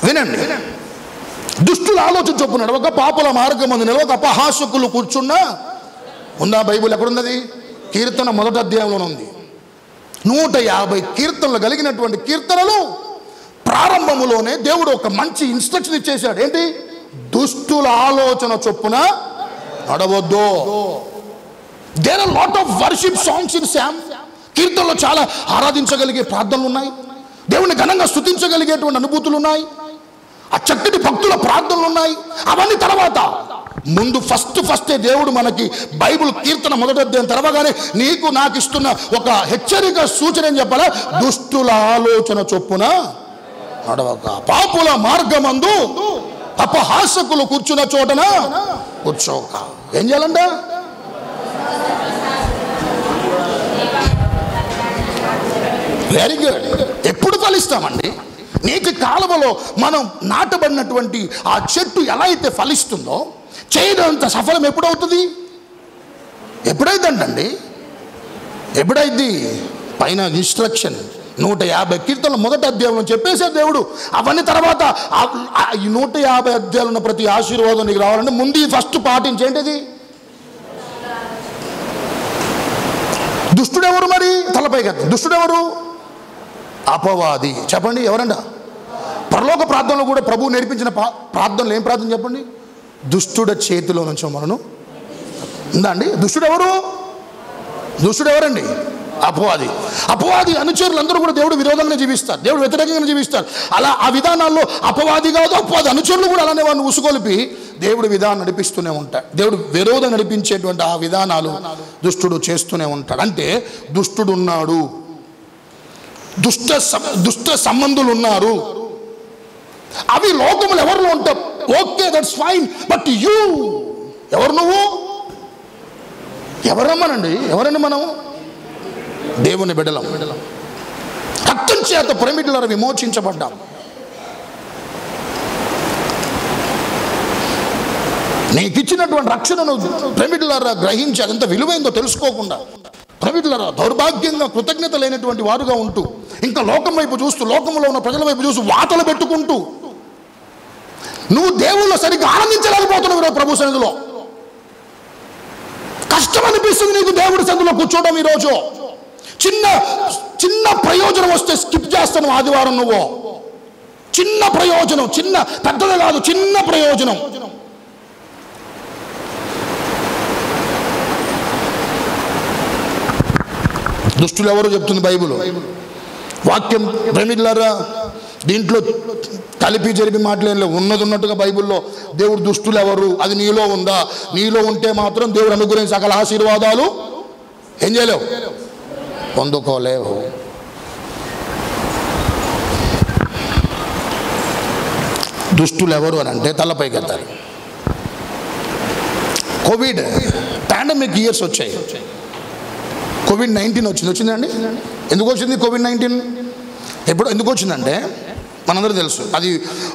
వినండి, దుష్టుల ఆలోచన చొప్పున నడవక పాపుల మార్గమందు నిలవక అపహాసకులు కూర్చున్నా. ఉందా? బైబిల్ ఎక్కడున్నది? కీర్తన 1వ అధ్యాయంలోనే ఉంది. 150 కీర్తనలు కలిగినటువంటి కీర్తనలు ప్రారంభములోనే దేవుడు ఒక మంచి ఇన్స్ట్రక్షన్ ఇచ్చేశాడు. ఏంటి? దుష్టుల ఆలోచన చొప్పున నడవద్దు. There are lot of worship songs in psalm. కీర్తనలో చాలా ఆరాధించగలిగే ప్రార్థనలు ఉన్నాయి, దేవుని ఘనంగా స్తుతించగలిగేటువంటి అనుభూతులు ఉన్నాయి, ఆ చక్కటి భక్తుల ప్రార్థనలు ఉన్నాయి. అవన్నీ తర్వాత ముందు ఫస్టే దేవుడు మనకి బైబిల్ కీర్తన 1వ అధ్యాయం తెరవగానే నీకు నాకు ఇస్తున్న ఒక హెచ్చరిక సూచన ఏం చెప్పాలా? దుష్టుల ఆలోచన చొప్పున నడవక పాపుల మార్గమందు అపహాసకులు కూర్చున్న చోటన కూర్చోక. ఏం చేయాలంట? Very good. ఎప్పుడు ఫలిస్తామండి? నీటి కాలువలో మనం నాటబడినటువంటి ఆ చెట్టు ఎలా అయితే ఫలిస్తుందో చేయడంత సఫలం ఎప్పుడవుతుంది? ఎప్పుడైందండి? ఎప్పుడైంది? పైన ఇన్స్ట్రక్షన్ 150 కీర్తనలు 1వ అధ్యాయంలో చెప్పేశాడు దేవుడు. అవన్నీ తర్వాత ఈ 150 అధ్యాయంలో ప్రతి ఆశీర్వాదం నీకు రావాలంటే ముందు ఫస్ట్ పాటించేంటిది? దుష్టుడెవరు? మరి తలపై కదా దుష్టుడెవరు? అపవాది. చెప్పండి, ఎవరంట? పరలోక ప్రార్థనలో కూడా ప్రభువు నేర్పించిన ప్రార్థనలు ఏం ప్రార్థన చెప్పండి? దుష్టుడ చేతిలో నుంచి మనను ఉందా అండి? దుష్టుడెవరండి? అపవాది. అపవాది అనుచరులందరూ కూడా దేవుడు విరోధంగా జీవిస్తారు, దేవుడు వ్యతిరేకంగా జీవిస్తారు. అలా ఆ విధానాల్లో అపవాది కాదు, అపవాది అనుచరులు కూడా అలానే వాడిని ఉసుగొలిపి దేవుడు విధానం నడిపిస్తూనే ఉంటాడు. దేవుడు విరోధం నడిపించేటువంటి ఆ విధానాలు దుష్టుడు చేస్తూనే ఉంటాడు. అంటే దుష్టుడు ఉన్నాడు, దుష్ట సంబంధులు ఉన్నారు. అవి లోకములు ఎవరిలో ఉంటాం? Okay, that's fine. But you ఎవరు? నువ్వు ఎవరమ్మనండి? ఎవరండి మనము? దేవుని బిడ్డలం. రక్తం చేత ప్రమిదల విమోచించబడ్డాం. నీకు ఇచ్చినటువంటి రక్షణను ప్రమిదల గ్రహించి అదంత విలువైందో తెలుసుకోకుండా ప్రమిదల దౌర్భాగ్యంగా కృతజ్ఞత లేనటువంటి వారుగా ఉంటూ ఇంకా లోకం వైపు చూస్తూ లోకంలో ఉన్న ప్రజల వైపు చూస్తూ వాతలు పెట్టుకుంటూ నువ్వు దేవుళ్ళు సరిగ్గా ఆనందించలేకపోతున్నావు. ప్రభు సన్నిధిలో కష్టం అనిపిస్తుంది నీకు దేవుడి సన్నిధిలో కూర్చోవడం. ఈరోజు చిన్న ప్రయోజనం వస్తే స్కిప్ చేస్తాను ఆదివారం. నువ్వు చిన్న ప్రయోజనం, పెద్దది కాదు, చిన్న ప్రయోజనం. దుష్టులు ఎవరో చెప్తుంది బైబిల్ వాక్యం. ప్రేమిలారా, దీంట్లో కలిపి జరిపి మాట్లాడలే, ఉన్నట్టుగా బైబిల్లో దేవుడు దుష్టులు ఎవరు అది నీలో ఉందా? నీలో ఉంటే మాత్రం దేవుడు అనుగ్రహించి సకల ఆశీర్వాదాలు ఏం చేయలేవు, పొందుకోలేవు. దుష్టులు ఎవరు అని అంటే తలపైకి ఎత్తారు. కోవిడ్ పాండమిక్ ఇయర్స్ వచ్చాయి. కోవిడ్-19 వచ్చిందండి. ఎందుకు వచ్చింది కోవిడ్-19? ఎందుకు వచ్చిందంటే మనందరూ తెలుసు, అది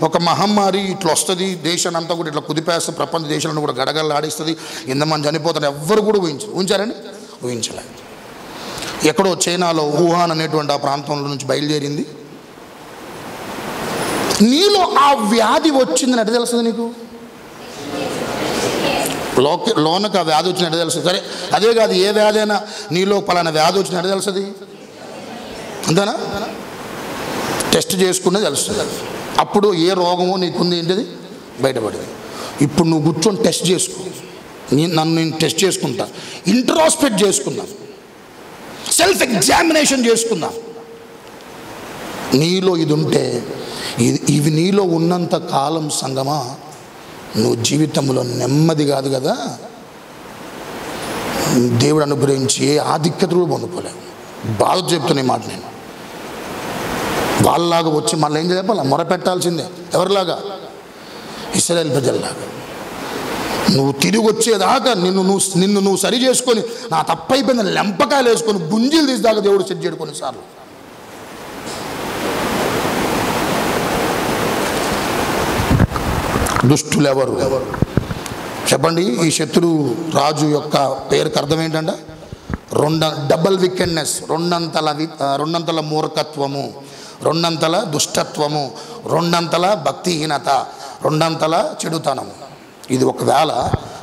ఒక మహమ్మారి. ఇట్లా వస్తుంది, దేశాన్ని అంతా కూడా ఇట్లా కుదిపేస్తుంది, ప్రపంచ దేశాలను కూడా గడగడలు ఆడిస్తుంది, ఇంతమంది చనిపోతారు. ఎవ్వరు కూడా ఊహించారండి? ఊహించలేదు. ఎక్కడో చైనాలో వుహాన్ అనేటువంటి ఆ ప్రాంతంలో నుంచి బయలుదేరింది. నీలో ఆ వ్యాధి వచ్చిందని ఎట్లా తెలుస్తుంది నీకు? లోనకు ఆ వ్యాధి వచ్చినట్టు తెలుస్తుంది. సరే, అదే కాదు, ఏ వ్యాధి అయినా నీలో పలానా వ్యాధి వచ్చినట్టు తెలుస్తుంది. అంతేనా? టెస్ట్ చేసుకునే తెలుస్తుంది. అప్పుడు ఏ రోగమో నీకుంది ఏంటిది బయటపడింది. ఇప్పుడు నువ్వు కూర్చొని టెస్ట్ చేసుకో. నేను టెస్ట్ చేసుకుంటా, ఇంట్రాస్పెక్ట్ చేసుకుందాం, సెల్ఫ్ ఎగ్జామినేషన్ చేసుకుందాం. నీలో ఇది ఉంటే, ఇవి నీలో ఉన్నంత కాలం సంగమా నువ్వు జీవితంలో నెమ్మది కాదు కదా, దేవుడు అనుగ్రహించి ఏ ఆధిక్యత కూడా పొందుకోలేవు. బాధ చెప్తున్న మాట నేను. వాళ్ళలాగా వచ్చి మళ్ళీ ఏం చెప్పాలి? మొరపెట్టాల్సిందే. ఎవరిలాగా? ఇశ్రాయేలు ప్రజల్లాగా. నువ్వు తిరిగి వచ్చేదాకా నిన్ను నువ్వు సరి చేసుకొని నా తప్పైపోయిన లెంపకాయలు వేసుకొని గుంజీలు తీసేదాకా దేవుడు సెట్ చేయడు కొన్నిసార్లు. దుష్టులు ఎవరు చెప్పండి? ఈ శత్రు రాజు యొక్క పేరుకి అర్థం ఏంటంటే డబల్ వికెడ్నెస్, రెండంతల మూర్ఖత్వము, రెండంతల దుష్టత్వము, రెండంతల భక్తిహీనత, రెండంతల చెడుతనం. ఇది ఒకవేళ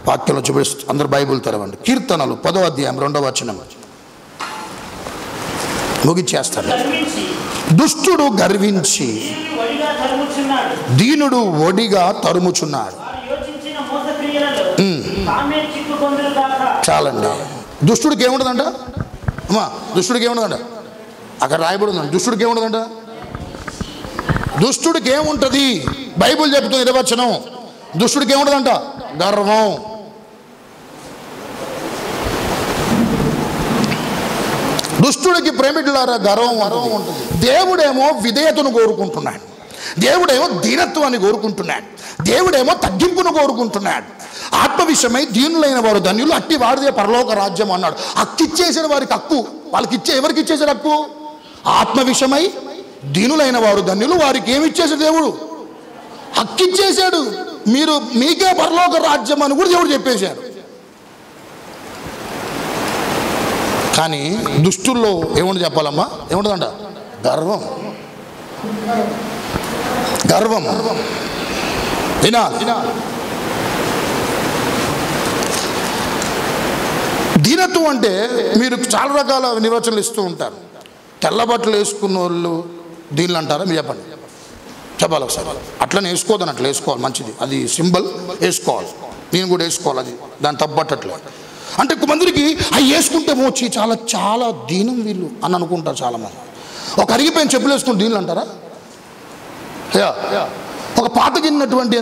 వాక్యంలో చూపిస్తూ అందరూ బైబిల్ తెరవండి. కీర్తనలు 10వ అధ్యాయం 2వ వచనం ముగిచ్చేస్తాడు. దుష్టుడు గర్వించి దీనుడు ఒడిగా తరుముచున్నాడు. చాలండి. దుష్టుడికి ఏముండదంట అమ్మా? దుష్టుడికి ఏముండదంట? అక్కడ రాయబడి ఉందండి. దుష్టుడికి ఏముండదంట? దుష్టుడికి ఏముంటుంది? బైబిల్ చెప్తుంది 20వ వచనం. దుష్టుడికి ఏముండదంట? గర్వం. దుష్టుడికి ప్రేమికులారా గర్వం ఉంటుంది. దేవుడేమో విధేయతను కోరుకుంటున్నాడు, దేవుడేమో దీనత్వాన్ని కోరుకుంటున్నాడు, దేవుడేమో తగ్గింపును కోరుకుంటున్నాడు. ఆత్మ విషయమై దీనులైన వారు ధన్యులు, అట్టి వారిదే పరలోక రాజ్యం అన్నాడు. హక్కిచ్చేసాడు వారికి. హక్కు వాళ్ళకి ఎవరికి ఇచ్చేసాడు హక్కు? ఆత్మ విషయమై దీనులైన వారు ధన్యులు, వారికి ఏమి ఇచ్చేసాడు దేవుడు? హక్కిచ్చేసాడు. మీకే పరలోక రాజ్యం అని కూడా దేవుడు చెప్పేశాడు. కానీ దుష్టుల్లో ఏముంది చెప్పాలమ్మా? ఏముంటుందంట? గర్వం. గర్వం వినాలి. దీనత్వం అంటే మీరు చాలా రకాల నిర్వచనలు ఇస్తూ ఉంటారు. తెల్ల బట్టలు వేసుకున్న వాళ్ళు దీనిలో అంటారా? మీరు చెప్పండి, చెప్పాలి ఒకసారి. అట్లనే వేసుకోవద్దని, అట్లా వేసుకోవాలి, మంచిది, అది సింబల్, వేసుకోవాలి. నేను కూడా వేసుకోవాలి, అది దాని తప్పట్టట్లే. అంటే కొంతమందికి అవి వేసుకుంటే మోచి చాలా చాలా దీనం వీళ్ళు అని అనుకుంటారు చాలామంది. ఒక అరిగిపోయిన చెప్పులు వేసుకుని దీనిలో అంటారా? ఒక పాతగిన్నటువంటి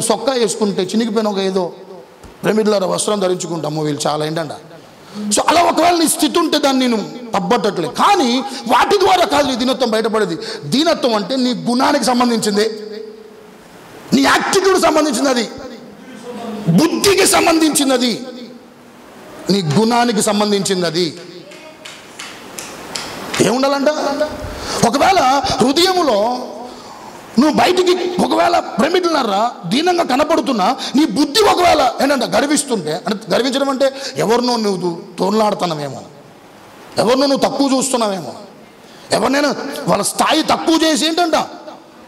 సొక్కా వేసుకుంటే చినిగిపోయిన ఒక ఏదో ప్రేమికుల వస్త్రం ధరించుకుంటాము వీళ్ళు చాలా ఏంటంట. సో అలా ఒకవేళ నీ స్థితి ఉంటే దాన్ని నేను తప్పట్టట్లేదు. కానీ వాటి ద్వారా కాదు ఈ దీనత్వం బయటపడేది. దీనత్వం అంటే నీ గుణానికి సంబంధించింది, నీ యాటిట్యూడ్ సంబంధించినది, బుద్ధికి సంబంధించినది, నీ గుణానికి సంబంధించినది. ఏముండాలంట? ఒకవేళ హృదయములో నువ్వు బయటికి ఒకవేళ ప్రేమికులున్నారా దీనంగా కనపడుతున్నా, నీ బుద్ధి ఒకవేళ ఏంటంటే గర్విస్తుంటే, అంటే గర్వించడం అంటే ఎవరినో నువ్వు తోలాడుతున్నావేమో, ఎవరినో నువ్వు తక్కువ చూస్తున్నావేమో, ఎవరినైనా వాళ్ళ స్థాయి తక్కువ చేసి ఏంటంట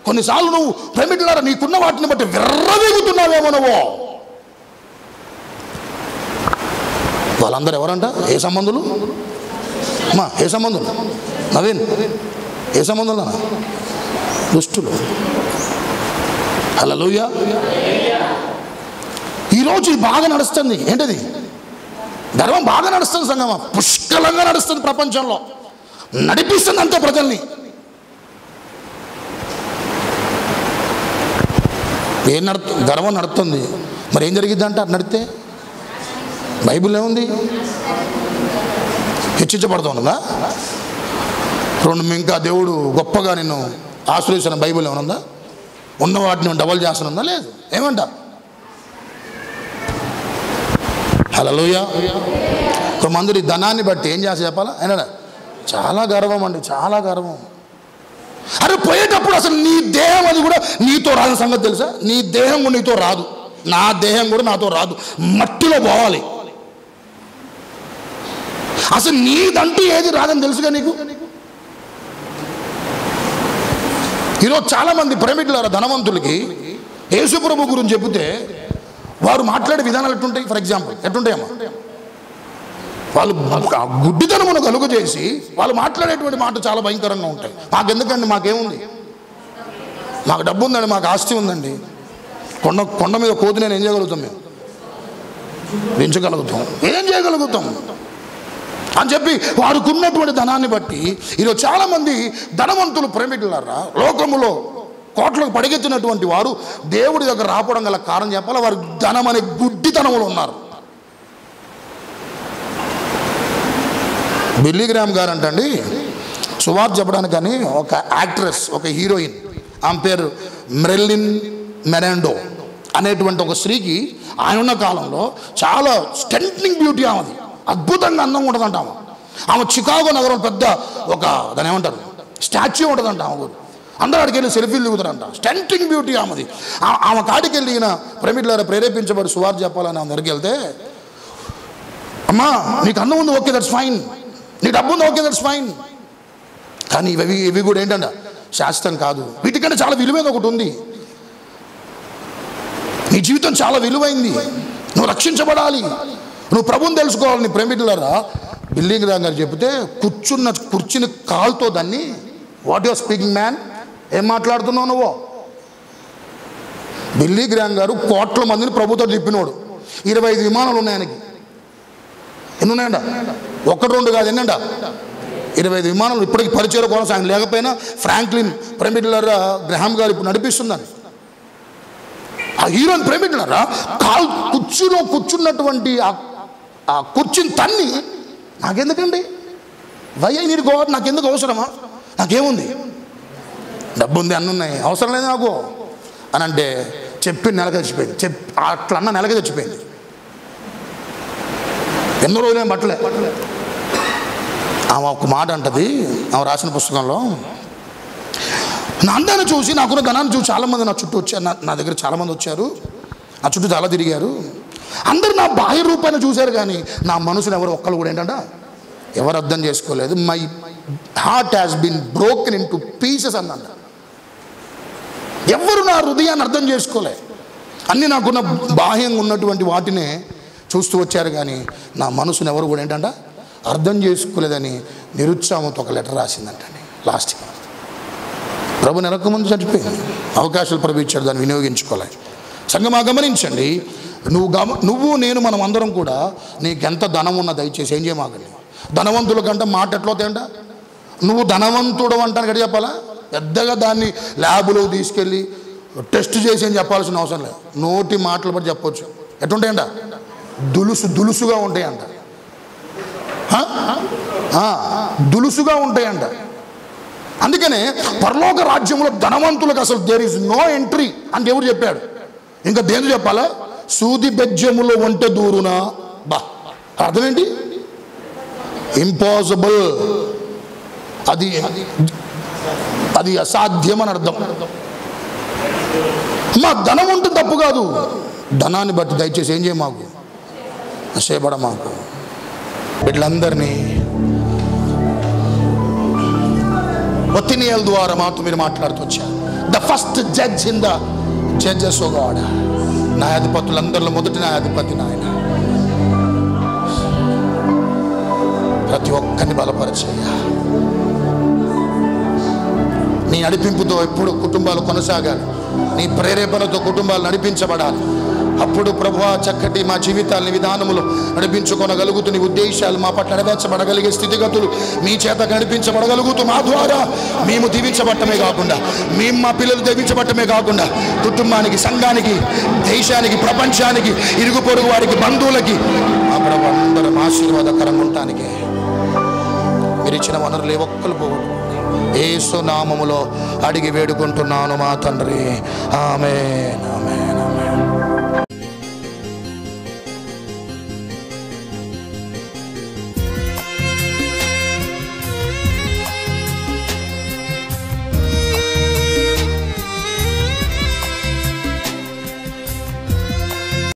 కొన్నిసార్లు నువ్వు ప్రేమికులారా నీకున్న వాటిని బట్టి విర్రవీగుతున్నావేమో నువ్వు. వాళ్ళందరూ ఎవరంట? ఏ సంబంధులు అమ్మా? ఏ సంబంధులు? నవీన్, ఏ సంబంధులు? దుష్టులు. హల్లెలూయా. ఈరోజు బాగా నడుస్తుంది. ఏంటది? గర్వం బాగా నడుస్తుంది సంగమా, పుష్కలంగా నడుస్తుంది ప్రపంచంలో, నడిపిస్తుంది అంతే ప్రజల్ని. గర్వం నడుస్తుంది. మరి ఏం జరిగిద్ది అంటే అది నడితే? బైబిల్ ఏముంది? హెచ్చించబడుతూ ఉన్నదా? ఇంకా దేవుడు గొప్పగా నిన్ను ఆశ్రయించిన బైబిల్ ఏమనుందా? ఉన్న వాటిని డబల్ చేస్తున్నా? లేదు. ఏమంట? హల్లెలూయా. కొంతమంది ధనాన్ని బట్టి ఏం చేసి చెప్పాలా? అయినా చాలా గర్వం అండి, చాలా గర్వం. అరే పోయేటప్పుడు అసలు నీ దేహం అది కూడా నీతో రాని సంగతి తెలుసా? నీ దేహం కూడా నీతో రాదు, నా దేహం కూడా నాతో రాదు, మట్టిలో పోవాలి. అసలు నీదంటూ ఏది రాదని తెలుసుగా నీకు. ఈరోజు చాలామంది ప్రేమికులారా ధనవంతులకి యేసు ప్రభు గురించి చెబితే వారు మాట్లాడే విధానాలు ఎట్టుంటాయి? For example ఎట్టుంటాయమ్మా? వాళ్ళు గుడ్డితనమును కలుగు చేసి వాళ్ళు మాట్లాడేటువంటి మాట చాలా భయంకరంగా ఉంటాయి. మాకెందుకండి, మాకేముంది, మాకు డబ్బు ఉందండి, మాకు ఆస్తి ఉందండి, కొండ మీద కోతి నేను ఏం చేయగలుగుతాం, మేము పెంచగలుగుతాం, ఏం చేయగలుగుతాం అని చెప్పి వారికి ఉన్నటువంటి ధనాన్ని బట్టి ఈరోజు చాలామంది ధనవంతులు ప్రేమికులారా లోకములో కోట్లకు పడిగెత్తినటువంటి వారు దేవుడి దగ్గర రావడం గల కారణం చెప్పాలి, వారు ధనం అనే గుడ్డితనములు ఉన్నారు. బిల్లీ గ్రామ్ గారు అంటండి సువార్త చెప్పడానికి కానీ ఒక యాక్ట్రెస్, ఒక హీరోయిన్, ఆమె పేరు మెరిలిన్ మెరాండో అనేటువంటి ఒక స్త్రీకి ఆయన ఉన్న కాలంలో చాలా స్టెంటింగ్ బ్యూటీ, ఆమెది అద్భుతంగా అందంగా ఉంటుందంట. ఆమె చికాగో నగరం పెద్ద ఒక దాని ఏమంటారు స్టాచ్యూ ఉంటుందంట. ఆమె అందరూ అక్కడికి వెళ్ళి సెల్ఫీలు దిగుతారంట. స్టెంటింగ్ బ్యూటీ ఆమెది. ఆమె కాడికి వెళ్ళి ఈయన ప్రేమికులారా ప్రేరేపించబడి సువార్త చెప్పాలని ఆమె దగ్గరికి వెళ్తే, అమ్మా నీకు అందం ఉంది, ఓకే దట్స్ ఫైన్, నీ డబ్బు ఉంది, ఓకే దట్స్ ఫైన్, కానీ ఇవి కూడా ఏంటంట శాశ్వతం కాదు. వీటికంటే చాలా విలువైన ఒకటి ఉంది. నీ జీవితం చాలా విలువైంది. నువ్వు రక్షించబడాలి, నువ్వు ప్రభువుని తెలుసుకోవాలి. నీ ప్రేమికులారా, బిల్లీ గ్రాహం గారు చెబితే కూర్చున్న కుర్చీని కాలుతో దాన్ని, వాట్ యువర్ స్పీకింగ్ మ్యాన్, ఏం మాట్లాడుతున్నావు నువ్వు? బిల్లీ గ్రాహం గారు కోట్ల మందిని ప్రభుతో తిప్పినోడు. 25 విమానాలు ఉన్నాయి ఆయనకి. ఎన్ని ఉన్నాయంట? 1-2 కాదు, ఎన్నంట? 25 విమానాలు. ఇప్పటికి పరిచయం కోసం ఆయన లేకపోయినా ఫ్రాంక్లిన్ ప్రేమికులారా గ్రహాం గారు ఇప్పుడు నడిపిస్తుందని. ఆ హీరోని ప్రేమికులారా, కుర్చీలో కూర్చున్నటువంటి ఆ కుర్చీని తన్ని, నాకెందుకండి, వై ఐ నీడ్ గాడ్, నాకెందుకు అవసరమా, నాకేముంది, డబ్బు ఉంది, అన్నీ ఉన్నాయి, అవసరం లేదు నాకు అని అంటే చెప్పి నెలకి చచ్చిపోయింది. అట్లా అన్న నెలకి చచ్చిపోయింది. ఎన్నో రోజులు ఏం పట్టలే. ఆమె ఒక మాట అంటది ఆమె రాసిన పుస్తకంలో, నా అందాన్ని చూసి, నాకున్న ధనాన్ని చూసి చాలామంది నా చుట్టూ వచ్చారు, నా దగ్గర చాలామంది వచ్చారు, నా చుట్టూ చాలా తిరిగారు. అందరూ నా బాహ్య రూపాన్ని చూశారు, కానీ నా మనసును ఎవరు ఒక్కరు కూడా ఏంటంట ఎవరు అర్థం చేసుకోలేదు. My heart has been broken in to pieces అన్నంట. ఎవరు నా హృదయాన్ని అర్థం చేసుకోలే. అన్నీ నాకున్న బాహ్యంగా ఉన్నటువంటి వాటినే చూస్తూ వచ్చారు, కానీ నా మనసును ఎవరు కూడా ఏంటంట అర్థం చేసుకోలేదని నిరుత్సాహంతో ఒక లెటర్ రాసిందంటండి. లాస్ట్కి ప్రభు నెలకు ముందు చనిపోయింది. అవకాశాలు ప్రభు ఇచ్చాడు, దాన్ని వినియోగించుకోలే. సంగమా గమనించండి, నువ్వు నేను మనం అందరం కూడా నీకెంత ధనం ఉన్నా దయచేసి ఏం చేయమాకండి. ధనవంతుల కంటే మాట ఎట్లా అవుతాయంట? నువ్వు ధనవంతుడు అంటాను కదా చెప్పాలా? పెద్దగా దాన్ని ల్యాబ్లో తీసుకెళ్ళి టెస్ట్ చేసి ఏం చెప్పాల్సిన అవసరం లేదు. నోటి మాటలు బట్టి చెప్పొచ్చు. ఎట్లుంటాయంట? దులుసుగా ఉంటాయంట. దులుసుగా ఉంటాయంట. అందుకనే పరలోక రాజ్యంలో ధనవంతులకు అసలు దేర్ ఈజ్ నో ఎంట్రీ అని దేవుడు చెప్పాడు. ఇంకా దేని చెప్పాలా? సూది బెజ్జములో ఒంటె దూరునా, బా అర్థం ఏంటి? ఇంపాసిబుల్, అది అసాధ్యం అని అర్థం. మా ధనం ఉంటుంది తప్పు కాదు, ధనాన్ని బట్టి దయచేసి ఏం చేయ మాకు ఆశయపడ. మాకు వీళ్ళందరినీ ఒత్తినియల ద్వారా మాతో మీరు మాట్లాడుతూ వచ్చారు. The first judge in the judges O god, న్యాయాధిపతులందరిలో మొదటి న్యాయాధిపతి నాయన. ప్రతి ఒక్కరిని బలపరిచేయ. నీ నడిపింపుతో ఎప్పుడు కుటుంబాలు కొనసాగాలి, నీ ప్రేరేపణతో కుటుంబాలు నడిపించబడాలి. అప్పుడు ప్రభువా చక్కటి మా జీవితాలని విధానములు నడిపించుకొనగలుగుతూ, నీ ఉద్దేశాలు మా పట్ల నెరవేర్చబడగలిగే స్థితిగతులు మీ చేత నడిపించబడగలుగుతూ, మా ద్వారా మేము దీవించబట్టమే కాకుండా, మేము మా పిల్లలు దీవించబట్టమే కాకుండా, కుటుంబానికి, సంఘానికి, దేశానికి, ప్రపంచానికి, ఇరుగు పొరుగు వారికి, బంధువులకి మా ప్రభు అందరం ఆశీర్వాదకరంగా ఉండటానికి మీరు ఇచ్చిన వనరులు ఏ ఒక్కరు పోగొట్టు యేసు నామములో అడిగి వేడుకుంటున్నాను మా తండ్రి. ఆమేన్.